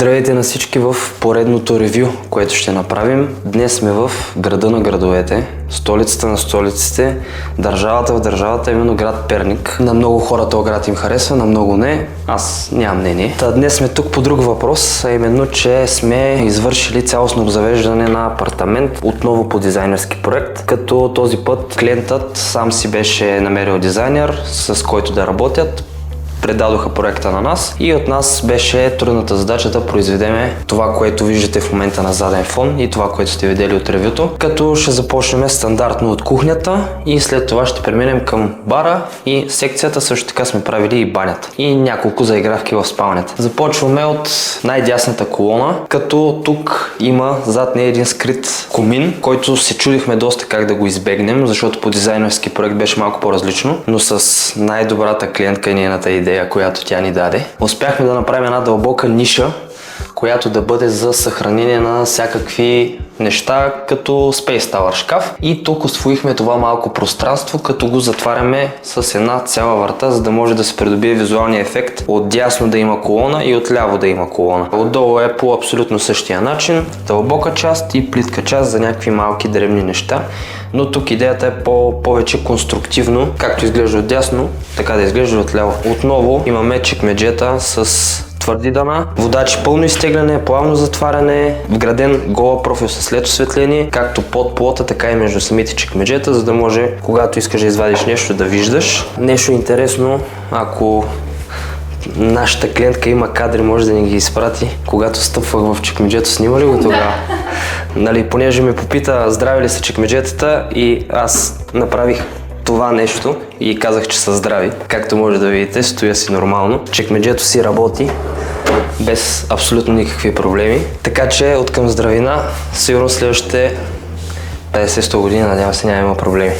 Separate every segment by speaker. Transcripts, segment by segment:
Speaker 1: Здравейте на всички в поредното ревю, което ще направим. Днес сме в града на градовете, столицата на столиците, държавата в държавата, именно град Перник. На много хора този град им харесва, на много не. Аз нямам мнение. Днес сме тук по друг въпрос, а именно, че сме извършили цялостно обзавеждане на апартамент, отново по дизайнерски проект, като този път клиентът сам си беше намерил дизайнер, с който да работят. Предадоха проекта на нас и от нас беше трудната задача да произведеме това, което виждате в момента на заден фон и това, което сте видели от ревюто. Като ще започнем стандартно от кухнята и след това ще преминем към бара и секцията. Също така сме правили и банята и няколко заигравки в спалнята. Започваме от най-дясната колона, като тук има зад нея един скрит комин, който се чудихме доста как да го избегнем, защото по дизайнерски проект беше малко по-различно, но с най-добрата клиентка и нейната идея, която тя ни даде, успяхме да направим една дълбока ниша, която да бъде за съхранение на всякакви неща, като Space Tower шкаф. И тук освоихме това малко пространство, като го затваряме с една цяла врата, за да може да се придобие визуалния ефект от дясно да има колона и от ляво да има колона. Отдолу е по абсолютно същия начин, дълбока част и плитка част за някакви малки дребни неща. Но тук идеята е повече конструктивно, както изглежда от дясно, така да изглежда от ляво. Отново имаме чекмеджета с твърди дъна, водачи пълно изтегляне, плавно затваряне, вграден гола профил с LED осветление, както под плота, така и между самите чекмеджета, за да може, когато искаш да извадиш нещо, да виждаш. Нещо интересно, ако нашата клиентка има кадри, може да ни ги изпрати. Когато стъпвах в чекмеджето, снима ли го тогава? Нали, понеже ме попита здрави ли са чекмеджетата и аз направих това нещо и казах, че са здрави. Както може да видите, стоя си нормално. Чекмеджето си работи без абсолютно никакви проблеми. Така че от към здравина, сигурно следващите 50-100 години, надявам се, няма проблеми.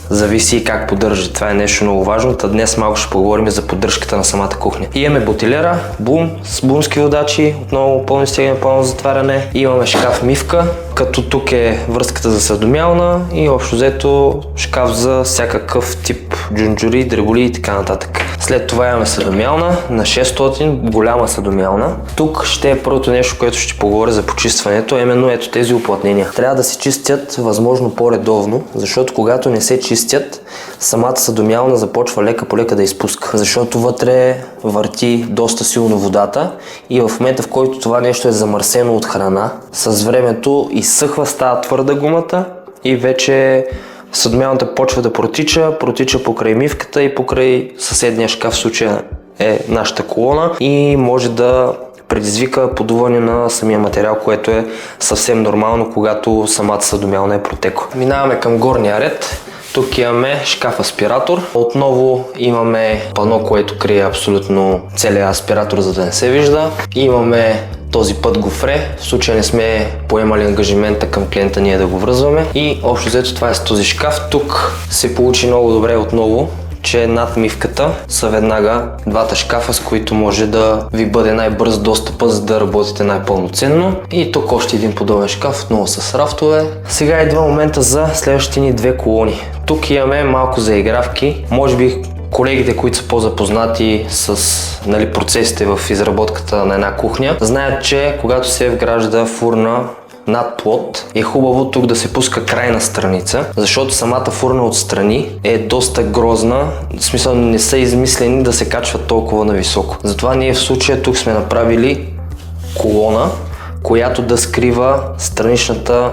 Speaker 1: Зависи как поддържа. Това е нещо много важно. Днес малко ще поговорим за поддръжката на самата кухня. Имаме бутилера, бум с бумски водачи, отново пълно изтегляне, пълно затваряне. Имаме шкаф мивка, като тук е връзката за съдомялна и общо взето шкаф за всякакъв тип джунджури, дреболи и така нататък. След това имаме съдомялна на 600, голяма съдомялна. Тук ще е първото нещо, което ще поговоря за почистването, именно ето тези уплътнения. Трябва да се чистят възможно по-редовно, защото когато не се чистят, самата съдомялна започва лека по лека да изпуска, защото вътре върти доста силно водата и в момента, в който това нещо е замърсено от храна, с времето изсъхва, става твърда гумата и вече съдомялната почва да протича покрай мивката и покрай съседния шкаф, в случая е нашата колона, и може да предизвика подуване на самия материал, което е съвсем нормално, когато самата съдомялна е протекла. Минаваме към горния ред. Тук имаме шкаф аспиратор. Отново имаме пано, което крие абсолютно целият аспиратор, за да не се вижда. Имаме този път гофре, в случай не сме поемали ангажимента към клиента ние да го връзваме. И общо взето това е с този шкаф. Тук се получи много добре отново, че над мивката са веднага двата шкафа, с които може да ви бъде най-бърз достъпа, за да работите най-пълноценно. И тук още един подобен шкаф, отново с рафтове. Сега идва момента за следващите ни две колони. Тук имаме малко заигравки. Може би колегите, които са по-запознати с процесите в изработката на една кухня, знаят, че когато се вгражда фурна над плот, е хубаво тук да се пуска крайна страница, защото самата фурна отстрани е доста грозна, в смисъл не са измислени да се качват толкова нависоко. Затова ние в случая тук сме направили колона, която да скрива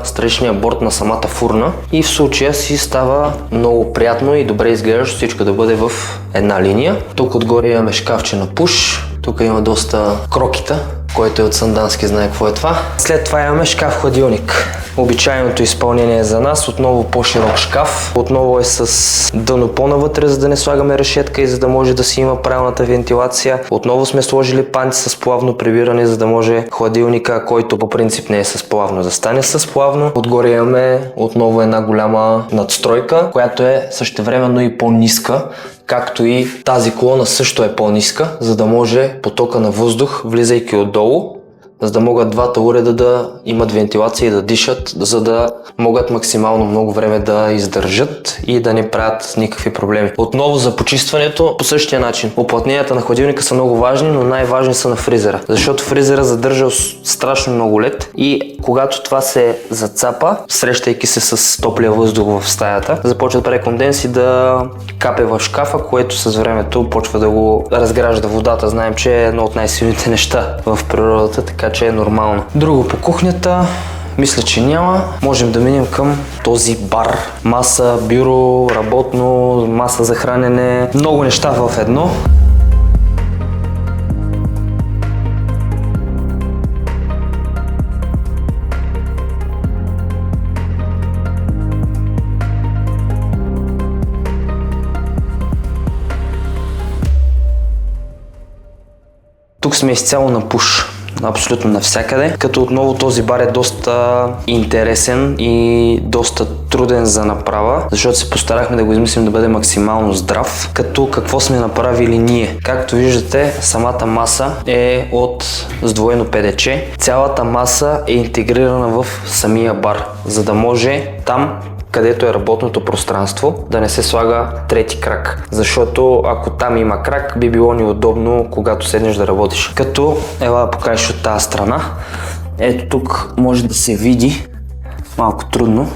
Speaker 1: страничния борд на самата фурна, и в случая си става много приятно и добре изглеждащо всичко да бъде в една линия. Тук отгоре имаме шкафче на пуш, тук има доста крокита, който е от Сандански, знае какво е това. След това имаме шкаф-хладилник. Обичайното изпълнение за нас, отново по-широк шкаф, отново е с дъно по-навътре, за да не слагаме решетка и за да може да си има правилната вентилация. Отново сме сложили панти с плавно прибиране, за да може хладилника, който по принцип не е с плавно, да стане с плавно. Отгоре имаме отново една голяма надстройка, която е същевременно и по-ниска, както и тази колона също е по-ниска, за да може потока на въздух, влизайки отдолу, за да могат двата уреда да имат вентилация и да дишат, за да могат максимално много време да издържат и да не правят никакви проблеми. Отново за почистването по същия начин. Уплътненията на хладилника са много важни, но най-важни са на фризера, защото фризера задържа страшно много лед и когато това се зацапа, срещайки се с топлия въздух в стаята, започва да прави конденс и да капе в шкафа, което с времето почва да го разгражда водата. Знаем, че е едно от най-силните неща в природата, така че е нормално. Друго по кухнята, мисля, че няма. Можем да минем към този бар. Маса, бюро, работно, маса за хранене, много неща в едно. Тук сме изцяло на пуш, абсолютно навсякъде, като отново този бар е доста интересен и доста труден за направа, защото се постарахме да го измислим да бъде максимално здрав, като какво сме направили ние. Както виждате, самата маса е от сдвоено ПДЧ. Цялата маса е интегрирана в самия бар, за да може там, където е работното пространство, да не се слага трети крак. Защото ако там има крак, би било неудобно, когато седнеш да работиш. Като, ела да покажеш от тази страна. Ето тук може да се види, малко трудно,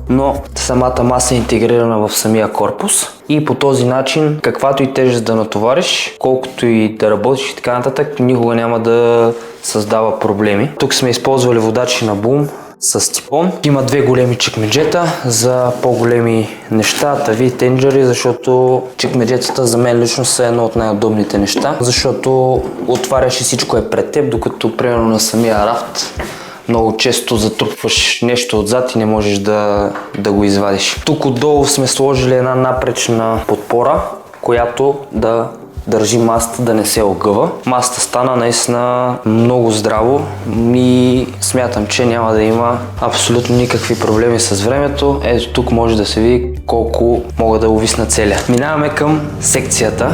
Speaker 1: но самата маса е интегрирана в самия корпус и по този начин, каквато и тежест да натовариш, колкото и да работиш и така нататък, никога няма да създава проблеми. Тук сме използвали водачи на бум с типон. Има две големи чекмеджета за по-големи неща, тави, тенджери, защото чекмеджетата за мен лично са едно от най-удобните неща, защото отваряш и всичко е пред теб, докато примерно на самия рафт много често затрупваш нещо отзад и не можеш да го извадиш. Тук отдолу сме сложили една напречна подпора, която да държи масата да не се огъва. Масата стана наистина много здраво и смятам, че няма да има абсолютно никакви проблеми с времето. Ето тук може да се види колко мога да увисна целя. Минаваме към секцията.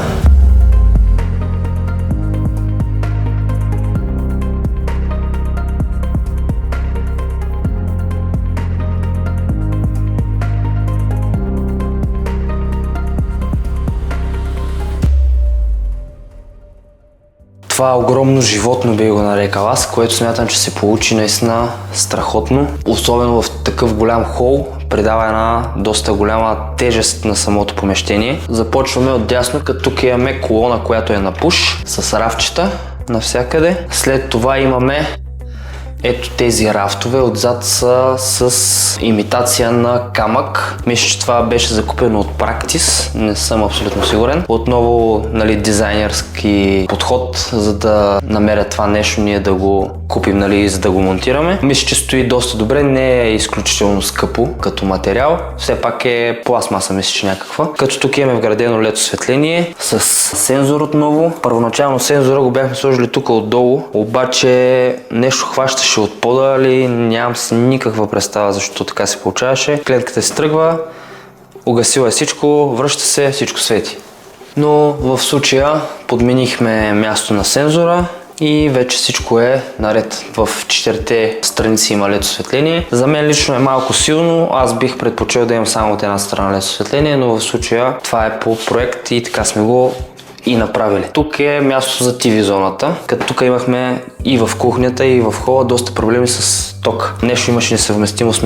Speaker 1: Това огромно животно би го нарекал аз, което смятам, че се получи наистина страхотно. Особено в такъв голям хол, придава една доста голяма тежест на самото помещение. Започваме от дясно, като тук имаме колона, която е на пуш, с рафчета навсякъде. След това имаме ето тези рафтове, отзад са с имитация на камък. Мисля, че това беше закупено от Practice, не съм абсолютно сигурен. Отново, нали, дизайнерски подход, за да намеря това нещо, ние да го купим, нали, за да го монтираме. Мисля, че стои доста добре, не е изключително скъпо като материал. Все пак е пластмаса, мисля, че някаква. Като тук имаме вградено LED осветление с сензор отново. Първоначално сензора го бяхме сложили тук отдолу, обаче нещо хващаше от пода ли, нямам си никаква представа защо така се получаваше. Клетката се тръгва, угасила е всичко, връща се, всичко свети. Но в случая подменихме място на сензора и вече всичко е наред. В четирите страници има LED осветление. За мен лично е малко силно, аз бих предпочел да имам само от една страна LED осветление, но в случая това е по проект и така сме го и направили. Тук е място за TV зоната, като тук имахме и в кухнята, и в хола доста проблеми с ток. Нещо имаше несъвместимост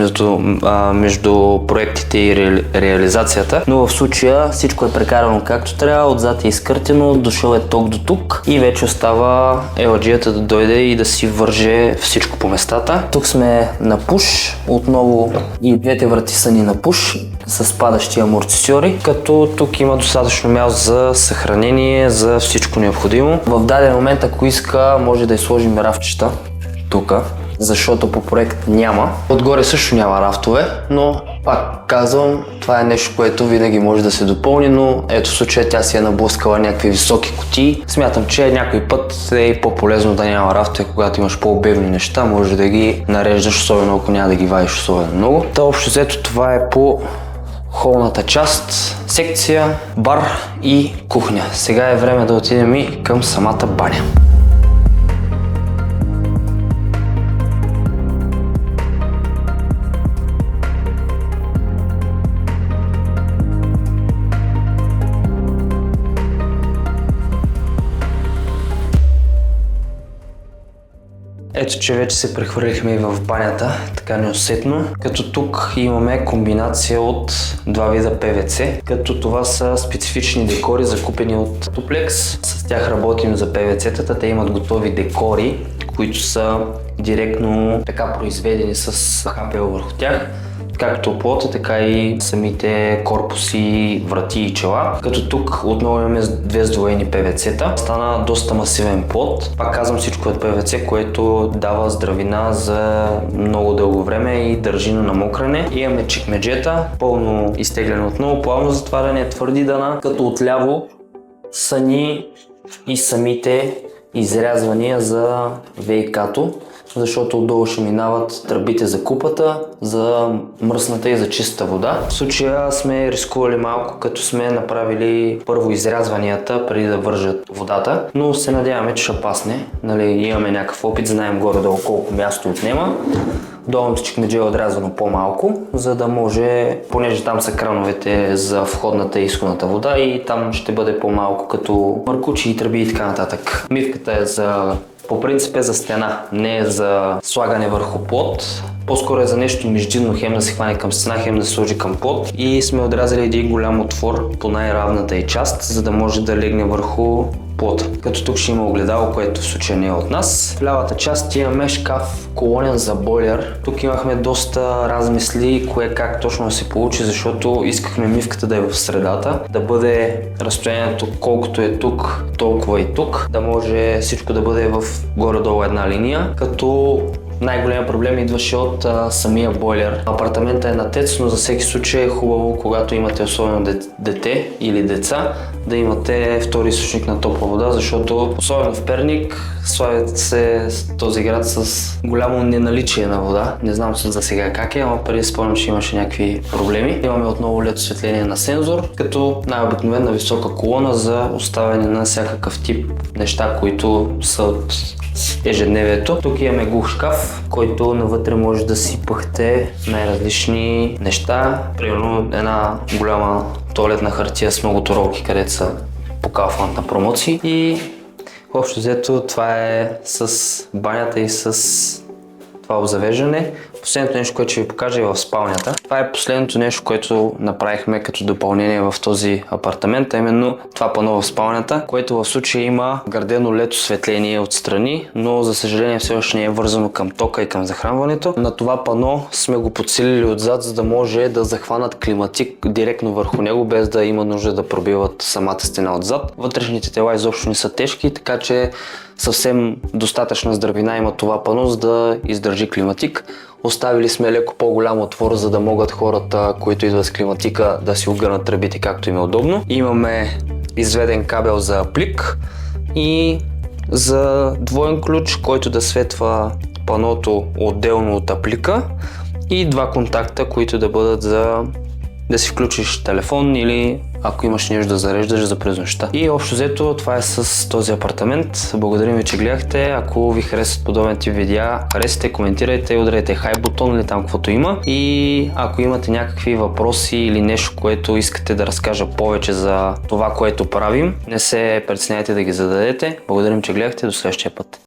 Speaker 1: между проектите и реализацията, но в случая всичко е прекарано както трябва, отзад е изкъртено, дошъл е ток до тук и вече остава LG-ата да дойде и да си върже всичко по местата. Тук сме на пуш, отново и двете врати са ни на пуш с падащи амортисьори, като тук има достатъчно място за съхранение, за всичко необходимо. В даден момент, ако иска, може да изложим рафчета тук, защото по проект няма. Отгоре също няма рафтове, но пак казвам, това е нещо, което винаги може да се допълни, но ето в случая тя си е наблъскала някакви високи кутии. Смятам, че някой път е и по-полезно да няма рафтове, когато имаш по-обемни неща, може да ги нареждаш, особено ако няма да ги вадиш особено много. Та общо взето това е по холната част, секция, бар и кухня. Сега е време да отидем и към самата баня. Ето, че вече се прехвърлихме и в банята, така неусетно, като тук имаме комбинация от два вида ПВЦ, като това са специфични декори, закупени от Tuplex. С тях работим за ПВЦ-тата, те имат готови декори, които са директно така произведени с ХПЛ върху тях. Както плота, така и самите корпуси, врати и чела. Като тук отново имаме две сдвоени ПВЦ-та. Стана доста масивен плот. Пак казвам, всичко от ПВЦ, което дава здравина за много дълго време и държи на намокрене. Имаме чекмеджета, пълно изтегляне отново, плавно затваряне, твърди дъна. Като отляво са ни и самите изрязвания за ВИК-то, защото отдолу ще минават тръбите за купата, за мръсната и за чиста вода. В случая сме рискували малко, като сме направили първо изрязванията преди да вържат водата, но се надяваме, че ще пасне. Имаме някакъв опит, знаем горе-долу колко място отнема. Долното чекмедже е отрязано по-малко, за да може, понеже там са крановете за входната и изходната вода и там ще бъде по-малко като мъркучи и тръби и така нататък. Мивката е по принцип е за стена, не е за слагане върху плот. По-скоро е за нещо междинно, хем да се хване към стена, хем да се сложи към плот. И сме отрязали един голям отвор по най-равната й част, за да може да легне върху плота. Като тук ще има огледало, което в случая не е от нас. В лявата част имаме шкаф колонен за бойлер. Тук имахме доста размисли кое как точно да се получи, защото искахме мивката да е в средата, да бъде разстоянието колкото е тук, толкова и тук, да може всичко да бъде в горе-долу една линия, като най-големият проблем идваше от самия бойлер. Апартаментът е на ТЕЦ, но за всеки случай е хубаво, когато имате особено дете или деца, да имате втори източник на топла вода, защото особено в Перник славят се този град с голямо неналичие на вода. Не знам за сега как е, но преди спомням, че имаше някакви проблеми. Имаме отново LED осветление на сензор, като най-обикновена висока колона за оставяне на всякакъв тип неща, които са от ежедневието. Тук имаме глух шкаф, който навътре може да си пъхте най-различни неща. Примерно една голяма тоалетна хартия с много туролки, където са по Kaufland на промоции. И общо взето това е с банята и с това обзавеждане. Последното нещо, което ще ви покажа е в спалнята. Това е последното нещо, което направихме като допълнение в този апартамент, а именно това пано в спалнята, което в случая има градено LED осветление отстрани, но за съжаление все още не е вързано към тока и към захранването. На това пано сме го подсилили отзад, за да може да захванат климатик директно върху него, без да има нужда да пробиват самата стена отзад. Вътрешните тела изобщо не са тежки, така че съвсем достатъчна здравина има това пано, за да издържи климатик. Оставили сме леко по-голям отвор, за да могат хората, които идват с климатика, да си огърнат тръбите както им е удобно. Имаме изведен кабел за плик и за двоен ключ, който да светва паното отделно от аплика, и два контакта, които да бъдат за да си включиш телефон или ако имаш нещо да зареждаш за през нощта. И общо взето това е с този апартамент. Благодарим ви, че гледахте. Ако ви харесват подобен тип видеа, харесайте, коментирайте, ударете хайп бутон или там каквото има. И ако имате някакви въпроси или нещо, което искате да разкажа повече за това, което правим, не се притесняйте да ги зададете. Благодарим, че гледахте. До следващия път.